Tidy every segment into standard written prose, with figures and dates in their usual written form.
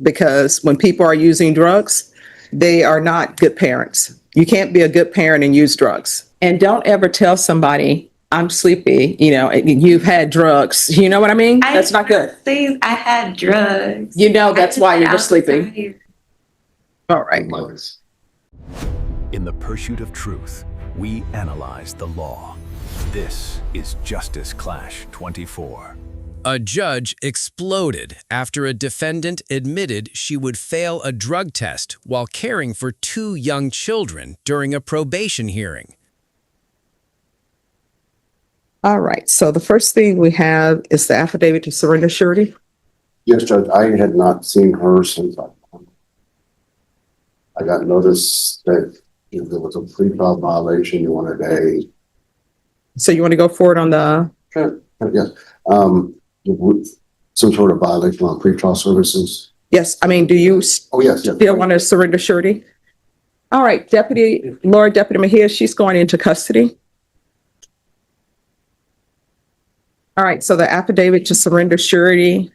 because when people are using drugs, they are not good parents. You can't be a good parent and use drugs. And don't ever tell somebody, I'm sleepy, you've had drugs. You know what I mean? That's not good. I had drugs. That's why you were sleeping. All right. In the pursuit of truth, we analyze the law. This is Justice Clash 24. A judge exploded after a defendant admitted she would fail a drug test while caring for 2 young children during a probation hearing. All right. So the first thing we have is the affidavit to surrender surety. Yes, Judge, I had not seen her since I got notice that there was a pre-trial violation. You wanted So you want to go forward on the... Sure, yes. Some sort of violation on pre-trial services. Yes. I mean, do you Yes. still want to surrender surety? All right. Deputy Mejia, she's going into custody. All right. So the affidavit to surrender surety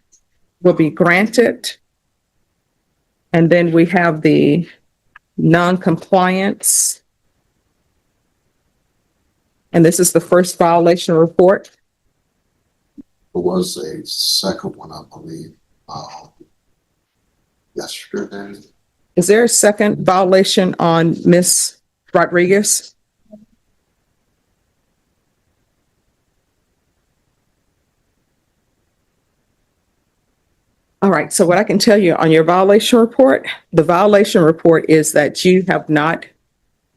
will be granted. And then we have the non-compliance. And this is the first violation report. There was a second one, I believe, yesterday. Is there a second violation on Ms. Rodriguez? All right. So what I can tell you on your violation report, the violation report is that you have not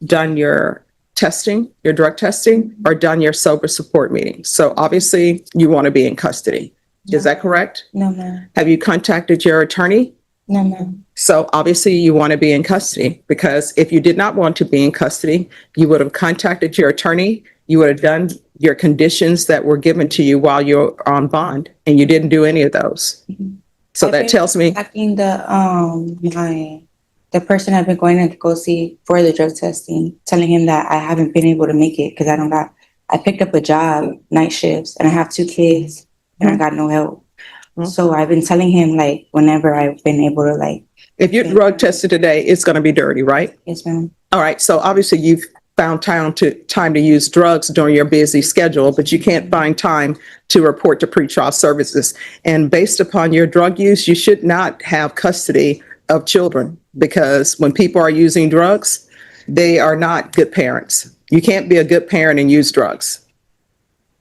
done your testing, your drug testing, or done your sober support meeting. So obviously you want to be in custody. Is that correct? No, ma'am. Have you contacted your attorney? No, ma'am. So obviously you want to be in custody, because if you did not want to be in custody, you would have contacted your attorney. You would have done your conditions that were given to you while you're on bond, and you didn't do any of those. Mhm. So that tells me, Contacting the person I've been going to go see for the drug testing, telling him that I haven't been able to make it because I picked up a job, night shifts, and I have 2 kids and I got no help. Mhm. So I've been telling him, like, whenever I've been able to, if you're drug tested today, it's going to be dirty, right? yes, ma'am. All right. So obviously you've found time to use drugs during your busy schedule, but you can't find time to report to pretrial services. And based upon your drug use, you should not have custody of children, because when people are using drugs, they are not good parents. You can't be a good parent and use drugs.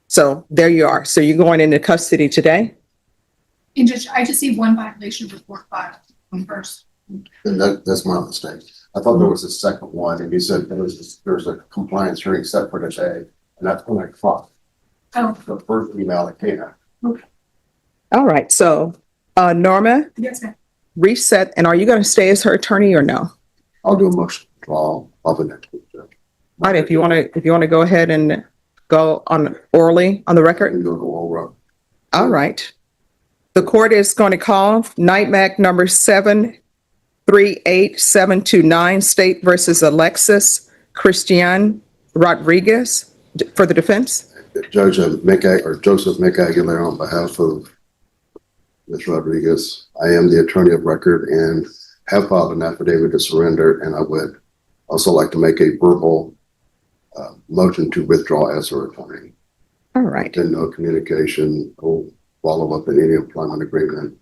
So there you are. So you're going into custody today? And I just see 1 violation report filed on first. And that's my mistake. I thought there was a second one, and you said there's a compliance hearing set for today, and that's when I caught Oh, the first email that came out. All right. So Norma, yes, ma'am. reset. And are you going to stay as her attorney or no? I'll do a motion to draw of the next week, Judge. All right. If you want to go ahead and go on orally on the record. And go to all right. All right. The court is going to call NITMAC number 738729, State versus Alexis Christian Rodriguez, for the defense. Judge Joseph McAguilar, on behalf of Ms. Rodriguez, I am the attorney of record and have filed an affidavit to surrender, and I would also like to make a verbal motion to withdraw as her attorney. All right. Then no communication or follow-up in any employment agreement.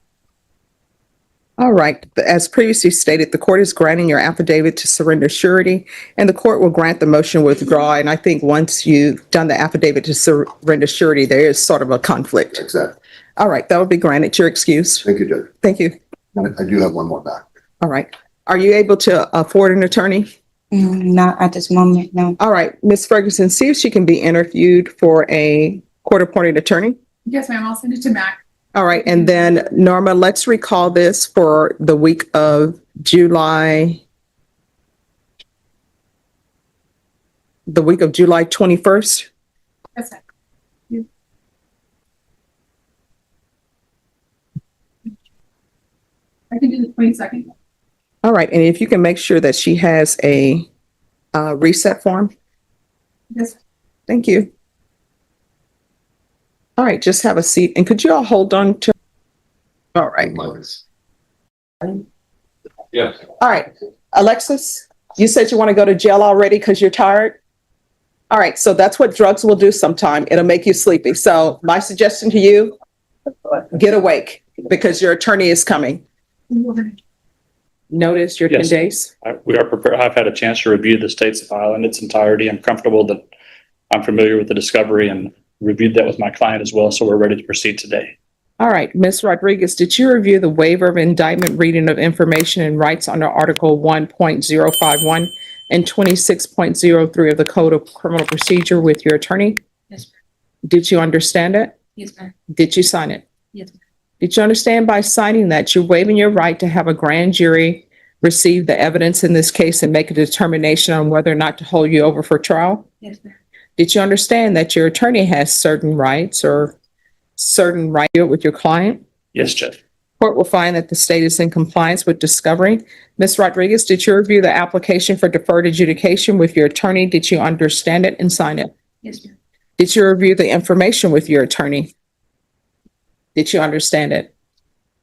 All right. As previously stated, the court is granting your affidavit to surrender surety, and the court will grant the motion withdraw. And I think once you've done the affidavit to surrender surety, there is sort of a conflict. Exactly. All right. That will be granted. Your excuse. Thank you, Judge. Thank you. I do have one more back. All right. Are you able to afford an attorney? Not at this moment, no. All right. Ms. Ferguson, see if she can be interviewed for a court-appointed attorney. Yes, ma'am. I'll send it to Mac. All right. And then Norma, let's recall this for the week of July 21st. Yes, ma'am. I can do the 22nd. All right. And if you can make sure that she has a reset form. Yes. Thank you. All right. Just have a seat. And could you all hold on to? All right. Nice. Yeah. All right, Alexis, you said you want to go to jail already because you're tired? All right, so that's what drugs will do sometime. It'll make you sleepy. So my suggestion to you, get awake because your attorney is coming. Notice your 10 Yes. days. We are prepared. I've had a chance to review the state's file in its entirety. I'm comfortable that I'm familiar with the discovery and reviewed that with my client as well. So we're ready to proceed today. All right, Ms. Rodriguez, did you review the waiver of indictment reading of information and rights under Article 1.051 and 26.03 of the Code of Criminal Procedure with your attorney? Yes, ma'am. Did you understand it? Yes, ma'am. Did you sign it? Yes, ma'am. Did you understand by signing that you're waiving your right to have a grand jury receive the evidence in this case and make a determination on whether or not to hold you over for trial? Yes, ma'am. Did you understand that your attorney has certain rights or certain right with your client? Yes, Judge. Court will find that the state is in compliance with discovery. Ms. Rodriguez, did you review the application for deferred adjudication with your attorney? Did you understand it and sign it? Yes, ma'am. Did you review the information with your attorney? Did you understand it?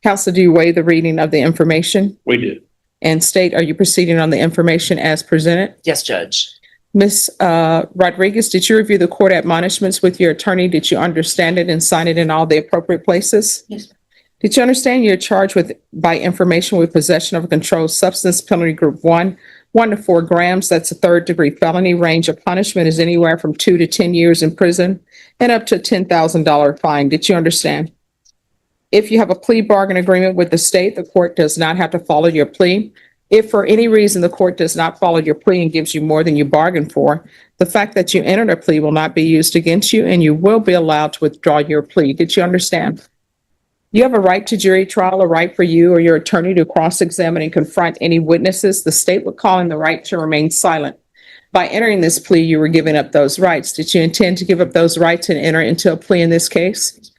Counsel, do you waive the reading of the information? We did. And state, are you proceeding on the information as presented? Yes, Judge. Ms. Rodriguez, did you review the court admonishments with your attorney? Did you understand it and sign it in all the appropriate places? Yes, ma'am. Did you understand you're charged with, by information with possession of a controlled substance, penalty group 1 to 4 grams? That's a third-degree felony. Range of punishment is anywhere from 2 to 10 years in prison and up to a $10,000 fine. Did you understand? If you have a plea bargain agreement with the state, the court does not have to follow your plea. If for any reason the court does not follow your plea and gives you more than you bargained for, the fact that you entered a plea will not be used against you and you will be allowed to withdraw your plea. Did you understand? You have a right to jury trial, a right for you or your attorney to cross-examine and confront any witnesses. The state would call in the right to remain silent. By entering this plea, you were giving up those rights. Did you intend to give up those rights and enter into a plea in this case?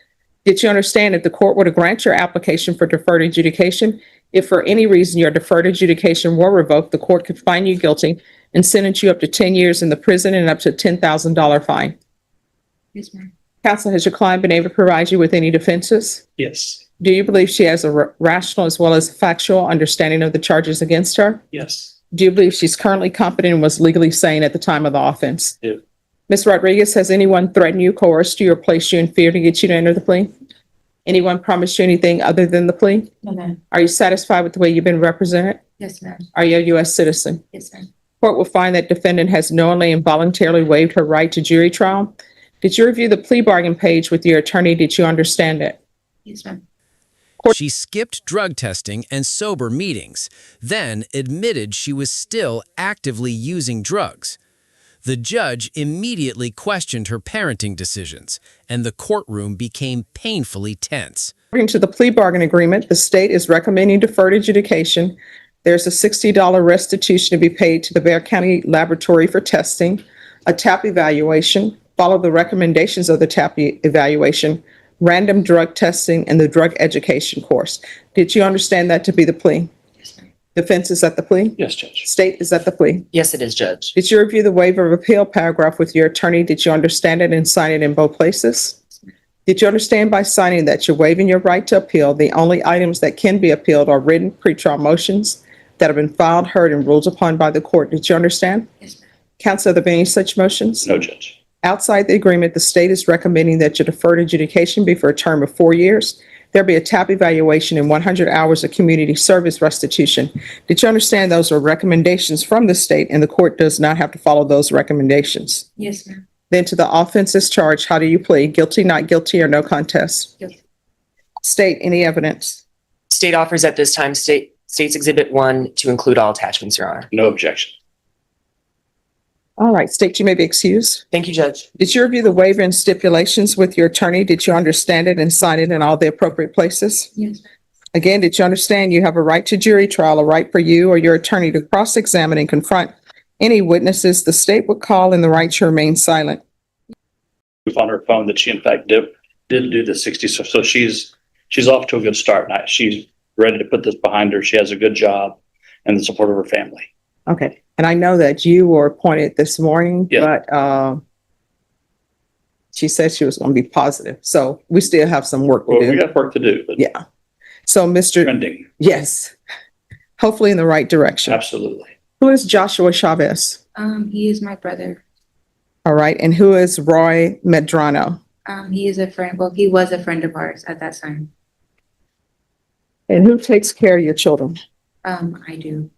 Did you understand if the court were to grant your application for deferred adjudication, if for any reason your deferred adjudication were revoked, the court could find you guilty and sentence you up to 10 years in the prison and up to a $10,000 fine? Yes, ma'am. Counsel, has your client been able to provide you with any defenses? Yes. Do you believe she has a rational as well as factual understanding of the charges against her? Yes. Do you believe she's currently competent and was legally sane at the time of the offense? Yeah. Ms. Rodriguez, has anyone threatened you, coerced you, or placed you in fear to get you to enter the plea? Anyone promised you anything other than the plea? No, ma'am. Are you satisfied with the way you've been represented? Yes, ma'am. Are you a U.S. citizen? Yes, ma'am. Court will find that defendant has knowingly and voluntarily waived her right to jury trial. Did you review the plea bargain page with your attorney? Did you understand it? Yes, ma'am. She skipped drug testing and sober meetings, then admitted she was still actively using drugs. The judge immediately questioned her parenting decisions, and the courtroom became painfully tense. According to the plea bargain agreement, the state is recommending deferred adjudication. There's a $60 restitution to be paid to the Bexar County Laboratory for testing, a TAP evaluation, follow the recommendations of the TAP evaluation, random drug testing, and the drug education course. Did you understand that to be the plea? Yes, ma'am. Defense is at the plea? Yes, Judge. State is at the plea? Yes, it is, Judge. Did you review the waiver of appeal paragraph with your attorney? Did you understand it and sign it in both places? Did you understand by signing that you're waiving your right to appeal? The only items that can be appealed are written pretrial motions that have been filed, heard, and ruled upon by the court. Did you understand? Yes, ma'am. Counsel, are there any such motions? No, Judge. Outside the agreement, the state is recommending that your deferred adjudication be for a term of 4 years. There be a TAP evaluation and 100 hours of community service restitution. Did you understand those are recommendations from the state and the court does not have to follow those recommendations? Yes, ma'am. Then to the offenses charged, how do you plead? Guilty, not guilty, or no contest? Guilty. State, any evidence? State offers at this time State's Exhibit 1 to include all attachments, Your Honor. No objection. All right, state, you may be excused. Thank you, Judge. Did you review the waiver and stipulations with your attorney? Did you understand it and sign it in all the appropriate places? Yes, ma'am. Again, did you understand you have a right to jury trial, a right for you or your attorney to cross-examine and confront any witnesses? The state would call in the right to remain silent. We found her phone that she in fact did do the 60. So she's off to a good start. Now she's ready to put this behind her. She has a good job and the support of her family. Okay, and I know that you were appointed this morning, Yeah. but she said she was going to be positive. So we still have some work to Well, we do. got work to do, but Yeah. So Mr. trending. Yes. hopefully in the right direction. Absolutely. Who is Joshua Chavez? He is my brother. All right. And who is Roy Medrano? He is a friend. Well, he was a friend of ours at that time. And who takes care of your children? I do.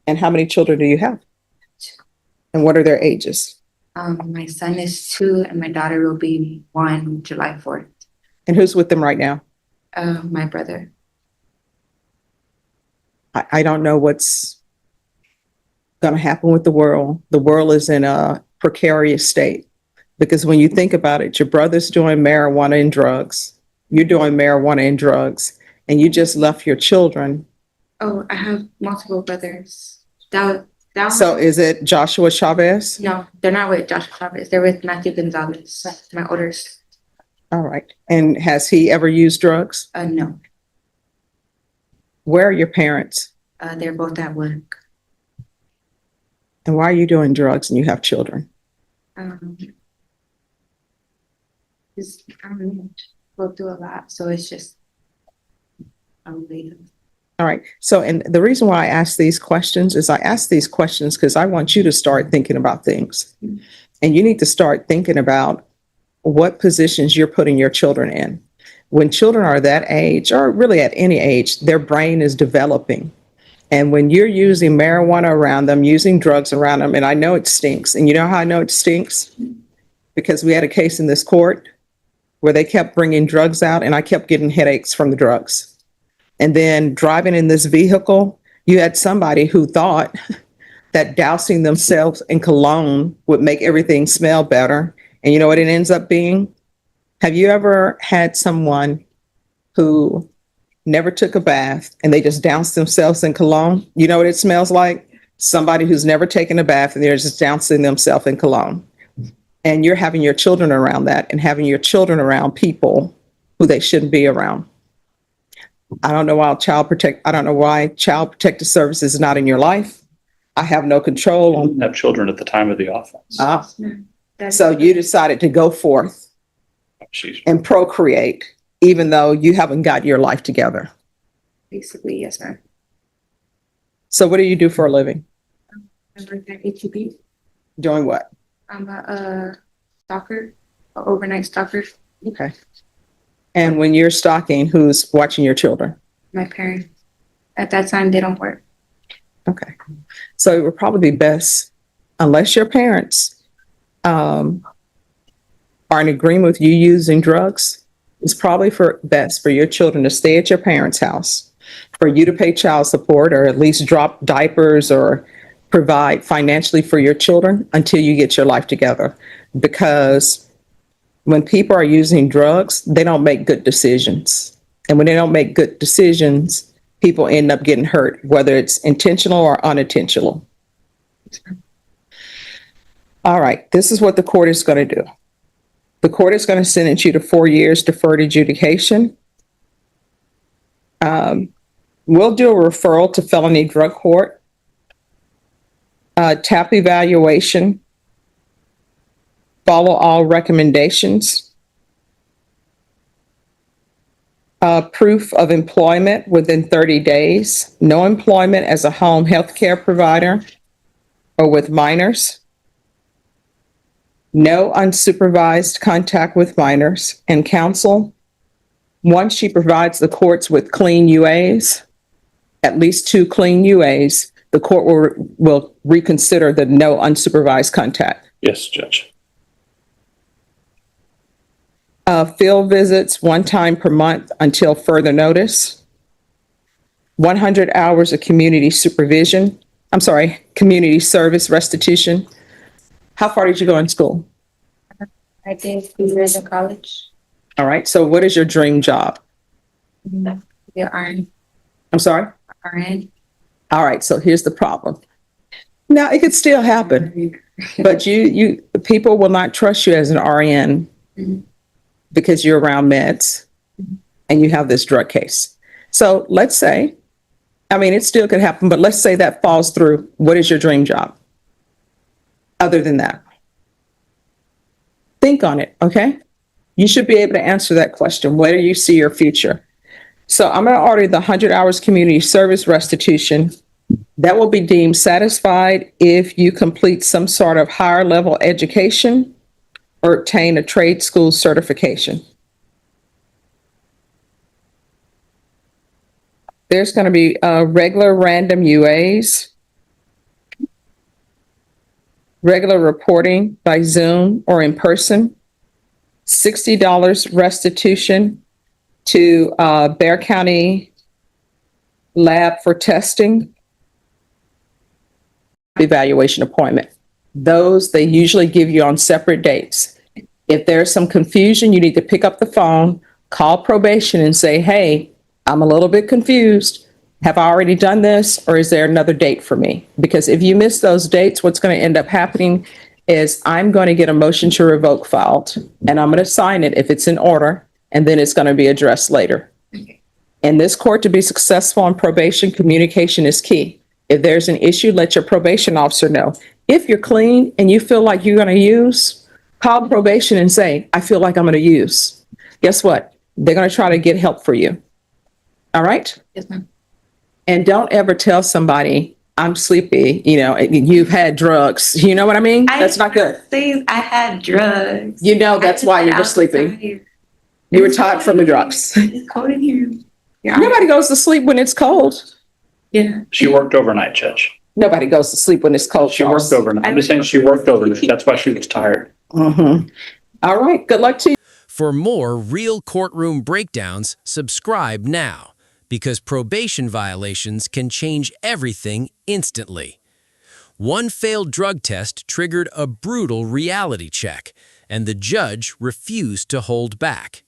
And how many children do you have? And what are their ages? My son is 2 and my daughter will be 1 July 4th. And who's with them right now? My brother. I don't know what's going to happen with the world. The world is in a precarious state because when you think about it, your brother's doing marijuana and drugs. You're doing marijuana and drugs, and you just left your children. Oh, I have multiple brothers. That So is it Joshua Chavez? No, they're not with Joshua Chavez. They're with Matthew Gonzalez, my oldest. All right. And has he ever used drugs? No, Where are your parents? they're both at work. And why are you doing drugs and you have children? Just, I don't know, go through a lot, so it's just probably. All right. So, and the reason why I ask these questions is I ask these questions because I want you to start thinking about things. And you need to start thinking about what positions you're putting your children in. When children are that age, or really at any age, their brain is developing. And when you're using marijuana around them, using drugs around them, and I know it stinks. And you know how I know it stinks? Because we had a case in this court where they kept bringing drugs out and I kept getting headaches from the drugs. And then driving in this vehicle, you had somebody who thought that dousing themselves in cologne would make everything smell better. And you know what it ends up being? Have you ever had someone who never took a bath and they just doused themselves in cologne? You know what it smells like? Somebody who's never taken a bath and they're just dousing themselves in cologne. And you're having your children around that and having your children around people who they shouldn't be around. I don't know why Child Protective Services is not in your life. I have no control on. Have children at the time of the offense. So you decided to go forth and procreate, even though you haven't got your life together. Basically, yes, ma'am. So what do you do for a living? I work at HEB. Doing what? I'm a stalker, an overnight stalker. Okay. And when you're stalking, who's watching your children? My parents. At that time, they don't work. Okay. So it would probably be best, unless your parents are in agreement with you using drugs, it's probably best for your children to stay at your parents' house, for you to pay child support or at least drop diapers or provide financially for your children until you get your life together. Because when people are using drugs, they don't make good decisions. And when they don't make good decisions, people end up getting hurt, whether it's intentional or unintentional. All right, this is what the court is going to do. The court is going to sentence you to 4 years deferred adjudication. We'll do a referral to felony drug court, TAP evaluation, follow all recommendations, proof of employment within 30 days, no employment as a home health care provider or with minors, no unsupervised contact with minors, and counsel. Once she provides the courts with clean UAs, at least 2 clean UAs, the court will reconsider the no unsupervised contact. Yes, Judge. Field visits 1 time per month until further notice. 100 hours of community service restitution. How far did you go in school? I did 2 years in college. All right. So what is your dream job? The RN. I'm sorry? RN. All right. So here's the problem. Now it could still happen, but people will not trust you as an RN because you're around meds and you have this drug case. So let's say, it still could happen, but let's say that falls through. What is your dream job? Other than that, think on it. Okay. You should be able to answer that question. Where do you see your future? So I'm going to order the 100 hours community service restitution. That will be deemed satisfied if you complete some sort of higher level education or obtain a trade school certification. There's going to be regular random UAs, regular reporting by Zoom or in person, $60 restitution to Bexar County Lab for testing, evaluation appointment. Those they usually give you on separate dates. If there's some confusion, you need to pick up the phone, call probation and say, hey, I'm a little bit confused. Have I already done this, or is there another date for me? Because if you miss those dates, what's going to end up happening is I'm going to get a motion to revoke filed, and I'm going to sign it if it's in order, and then it's going to be addressed later. In this court, to be successful on probation, communication is key. If there's an issue, let your probation officer know. If you're clean and you feel like you're going to use, call probation and say, I feel like I'm going to use. Guess what? They're going to try to get help for you. All right? Yes, ma'am. And don't ever tell somebody, I'm sleepy, you've had drugs. You know what I mean? That's not good. I had drugs. You know that's why you were sleeping. You were tired from the drugs. It's cold in here. Nobody goes to sleep when it's cold. Yeah. She worked overnight, Judge. Nobody goes to sleep when it's cold. She worked overnight. I'm just saying she worked overnight. That's why she was tired. Mm-hmm. All right. Good luck to you. For more real courtroom breakdowns, subscribe now, because probation violations can change everything instantly. One failed drug test triggered a brutal reality check, and the judge refused to hold back.